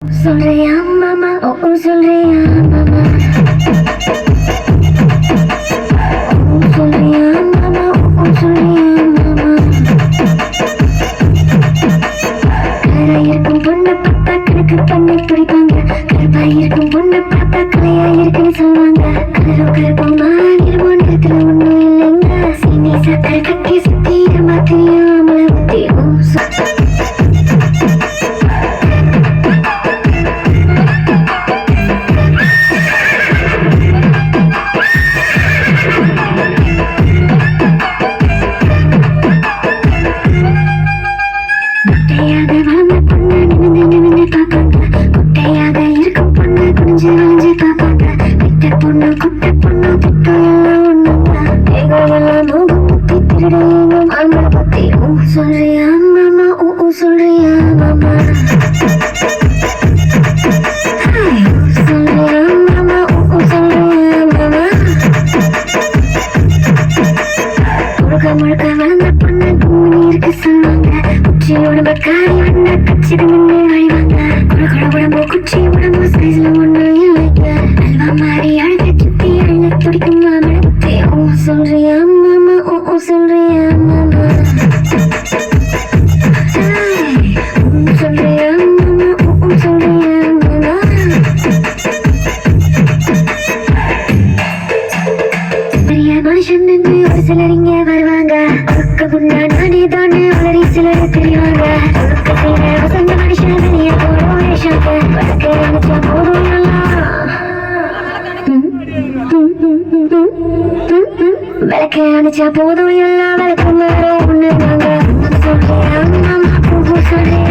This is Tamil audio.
சொல்றியா மாமா, ஓ சொல்றியா மாமா, சொல்றியா மாமா, ஓ சொல்றியா மாமா. கலரா இருக்கும் பொண்ணை பார்த்தா கணக்கு பண்ணி பிடிப்பாங்க, கருப்பா இருக்கும் பொண்ணை பார்த்தா கலையா இருக்குன்னு சொல்லுவாங்க. கலரும் கருப்பமா இருமோ நேரத்துல ஒண்ணும் இல்லைங்க, சீனி சக்கரை கட்டி சுத்தி மாத்திரியும் அமலை பத்தி. குட்டையாக வளர்ந்த பொண்ணு நிமிந்து நிமிந்து பார்ப்பாங்க, குட்டையாக இருக்கும் பொண்ணு குனிஞ்சு வளைஞ்சு பார்ப்பாங்க. வெட்ட பொண்ணு குட்டை பொண்ணு திட்டம் எல்லாம் ஒண்ணுதான், ஏகம் எல்லாம் மோகம் பத்தி திருடையும் ஆம்பளை பத்தி. ஓ சொல்றியா மாமா, ஓ சொல்றியா மாமா, சொல்றியா மாமா, ஓ சொல்றியா மாமா. முழுக்க முழுக்க வளர்ந்த பொண்ணு கும்மி இருக்கு சொல்லுவாங்க, குச்சியோட பக்காரி வண்ண கச்சிது நின்று அழிவாங்க. குட குட உடம்பு குச்சி உடம்பு சைஸ்ல ஒண்ணு இல்லைங்க, அல்வா மாறி அழுத சுத்தி அழுத துடிக்கும் மாமழை பத்தி. ஓ சொல்றியா மாமா, ஓ சொல்றியா மாமா, சொல்றியா மாமா, ஓ சொல்றியா மாமா. பெரிய மனுஷன் நின்று ஒரு சிலர் இங்க வருவாங்க, ஒழுக்க முன்னா நானே தானே வளரி சிலர் தெரிவாங்க. ஒழுக்க செய்யற வசந்த மனுஷன் வெளியே போறோம் ரேஷாங்க, வழக்க நினைச்சா போதும் விளக்க அணைச்சா போதும் எல்லாம் விளக்கு மேல ஒண்ணு நாங்க. சொல்றியா மாமா, சொல்றியா